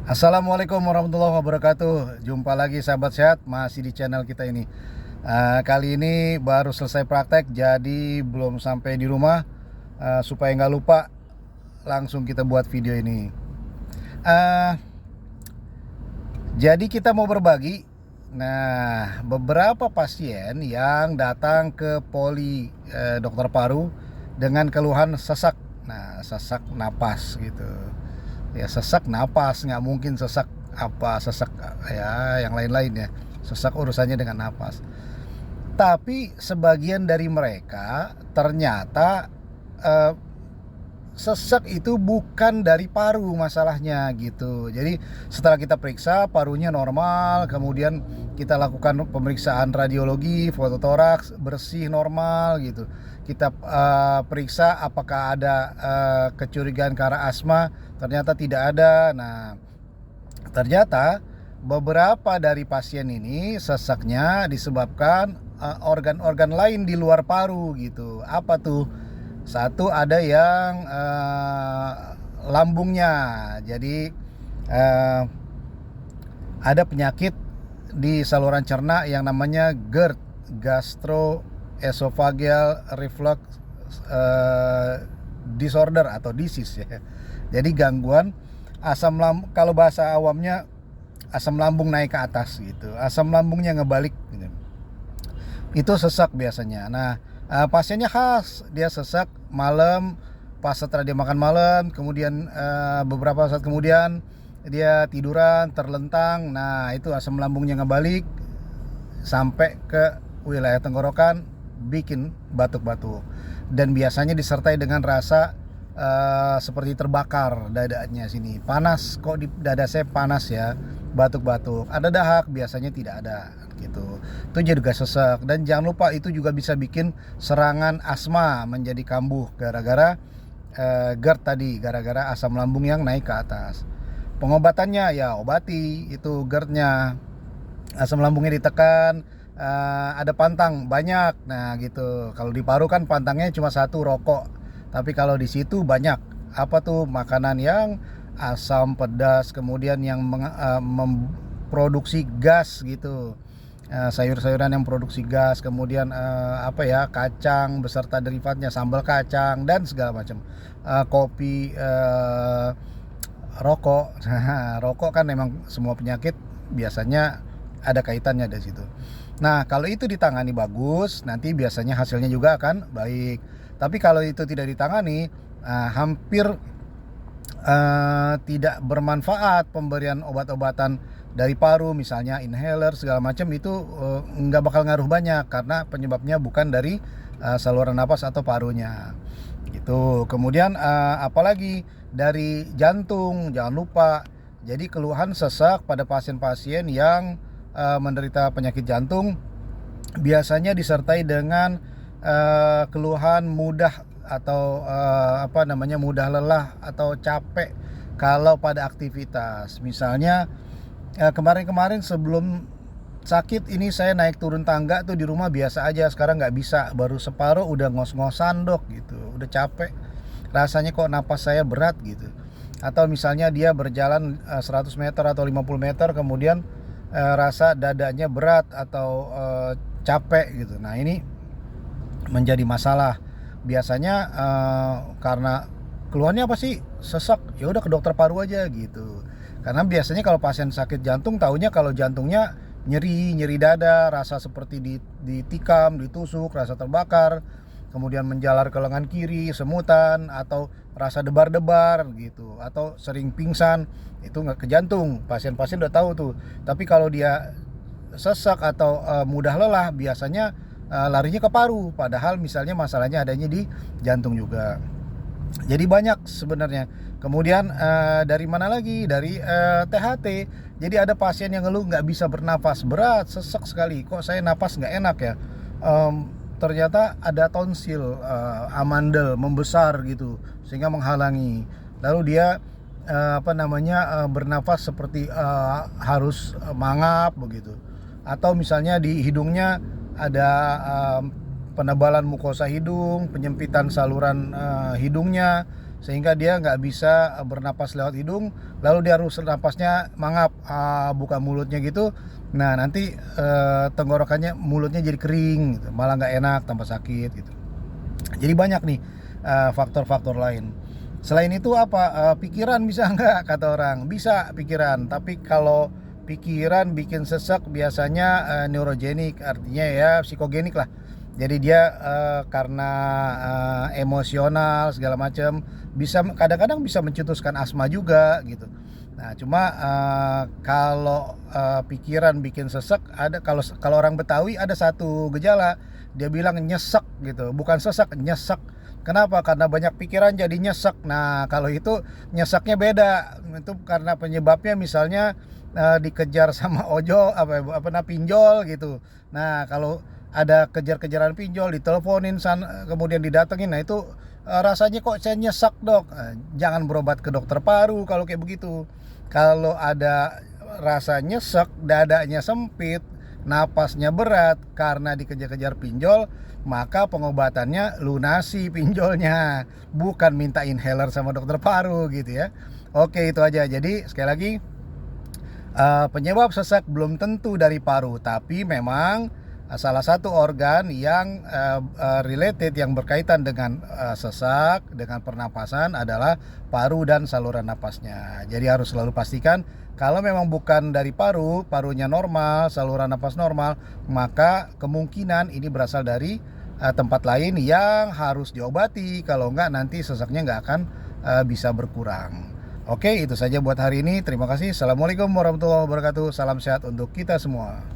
Assalamualaikum warahmatullahi wabarakatuh. Jumpa lagi sahabat sehat, masih di channel kita ini. Kali ini baru selesai praktek, jadi belum sampai di rumah. Supaya nggak lupa, langsung kita buat video ini. Uh, jadi kita mau berbagi. Nah, beberapa pasien yang datang ke poli dokter paru dengan keluhan sesak. Nah, sesak napas gitu. Ya sesak napas, nggak mungkin sesak sesak ya yang lain-lain ya. Sesak urusannya dengan napas. Tapi sebagian dari mereka ternyata eh, sesak itu bukan dari paru masalahnya gitu. Jadi setelah kita periksa parunya normal, kemudian kita lakukan pemeriksaan radiologi, fototoraks bersih normal gitu. Kita periksa apakah ada kecurigaan ke arah asma, ternyata tidak ada. Nah, ternyata beberapa dari pasien ini sesaknya disebabkan organ-organ lain di luar paru gitu. Apa tuh? Satu ada yang lambungnya. Jadi ada penyakit di saluran cerna yang namanya GERD, gastroesophageal reflux disorder atau disease ya. Jadi gangguan asam lambung, kalau bahasa awamnya asam lambung naik ke atas gitu. Asam lambungnya ngebalik gitu. Itu sesak biasanya. Nah, pasiennya khas, dia sesak malam pas setelah dia makan malam, kemudian beberapa saat kemudian dia tiduran terlentang. Nah, itu asam lambungnya ngebalik sampai ke wilayah tenggorokan, bikin batuk-batuk, dan biasanya disertai dengan rasa seperti terbakar dadanya sini, panas, kok di dada saya panas ya, batuk-batuk, ada dahak, biasanya tidak ada gitu. Itu juga sesak, dan jangan lupa itu juga bisa bikin serangan asma menjadi kambuh gara-gara GERD tadi, gara-gara asam lambung yang naik ke atas. Pengobatannya ya obati itu GERD-nya, asam lambungnya ditekan, ada pantang banyak. Nah gitu, kalau di paru kan pantangnya cuma satu, rokok. Tapi kalau di situ banyak, apa tuh, makanan yang asam pedas, kemudian yang memproduksi gas gitu, sayur-sayuran yang produksi gas, kemudian kacang beserta derivatnya, sambal kacang dan segala macam, kopi, rokok. Nah, rokok kan memang semua penyakit biasanya ada kaitannya dari situ. Nah, kalau itu ditangani bagus, nanti biasanya hasilnya juga akan baik. Tapi kalau itu tidak ditangani, hampir tidak bermanfaat pemberian obat-obatan dari paru, misalnya inhaler segala macam, itu nggak bakal ngaruh banyak karena penyebabnya bukan dari saluran napas atau parunya gitu. Kemudian apalagi dari jantung, jangan lupa. Jadi keluhan sesak pada pasien-pasien yang menderita penyakit jantung biasanya disertai dengan keluhan mudah atau mudah lelah atau capek kalau pada aktivitas. Misalnya kemarin-kemarin sebelum sakit ini saya naik turun tangga tuh di rumah biasa aja, sekarang nggak bisa, baru separuh udah ngos-ngosan dok gitu, udah capek, rasanya kok napas saya berat gitu. Atau misalnya dia berjalan 100 meter atau 50 meter, kemudian rasa dadanya berat atau capek gitu. Nah ini menjadi masalah. Biasanya karena keluhannya apa sih, sesak, ya udah ke dokter paru aja gitu. Karena biasanya kalau pasien sakit jantung taunya kalau jantungnya nyeri dada, rasa seperti ditikam, ditusuk, rasa terbakar, kemudian menjalar ke lengan kiri, semutan, atau rasa debar-debar gitu, atau sering pingsan, itu nggak ke jantung. Pasien-pasien udah tahu tuh. Tapi kalau dia sesak atau mudah lelah, biasanya larinya ke paru, padahal misalnya masalahnya adanya di jantung juga. Jadi banyak sebenarnya. Kemudian dari mana lagi? Dari THT. Jadi ada pasien yang ngeluh nggak bisa bernafas, berat, sesak sekali. Kok saya napas nggak enak ya? Ternyata ada tonsil, amandel membesar gitu, sehingga menghalangi. Lalu dia bernafas seperti harus mangap begitu. Atau misalnya di hidungnya ada penebalan mukosa hidung, penyempitan saluran hidungnya, sehingga dia nggak bisa bernapas lewat hidung, lalu dia harus napasnya mangap, buka mulutnya gitu. Nah nanti tenggorokannya, mulutnya jadi kering gitu, malah nggak enak, tambah sakit gitu. Jadi banyak nih faktor-faktor lain. Selain itu apa? Pikiran bisa nggak, kata orang? Bisa pikiran, tapi kalau pikiran bikin sesek biasanya neurogenik, artinya ya psikogenik lah. Jadi dia karena emosional segala macam, bisa kadang-kadang bisa mencetuskan asma juga gitu. Nah cuma kalau pikiran bikin sesek, ada kalau orang Betawi ada satu gejala, dia bilang nyesek gitu, bukan sesek, nyesek. Kenapa? Karena banyak pikiran jadi nyesek. Nah, kalau itu nyeseknya beda. Itu karena penyebabnya misalnya dikejar sama ojol pinjol gitu. Nah, kalau ada kejar-kejaran pinjol, diteleponin kemudian didatengin. Nah, itu rasanya kok saya nyesek, Dok. Jangan berobat ke dokter paru kalau kayak begitu. Kalau ada rasa nyesek, dadanya sempit, napasnya berat karena dikejar-kejar pinjol, maka pengobatannya lunasi pinjolnya, bukan minta inhaler sama dokter paru gitu ya. Oke, itu aja. Jadi sekali lagi, penyebab sesak belum tentu dari paru, tapi memang salah satu organ yang related, yang berkaitan dengan sesak, dengan pernapasan adalah paru dan saluran napasnya. Jadi harus selalu pastikan kalau memang bukan dari paru, parunya normal, saluran napas normal, maka kemungkinan ini berasal dari tempat lain yang harus diobati. Kalau enggak nanti sesaknya nggak akan bisa berkurang. Oke, itu saja buat hari ini. Terima kasih. Assalamualaikum warahmatullahi wabarakatuh. Salam sehat untuk kita semua.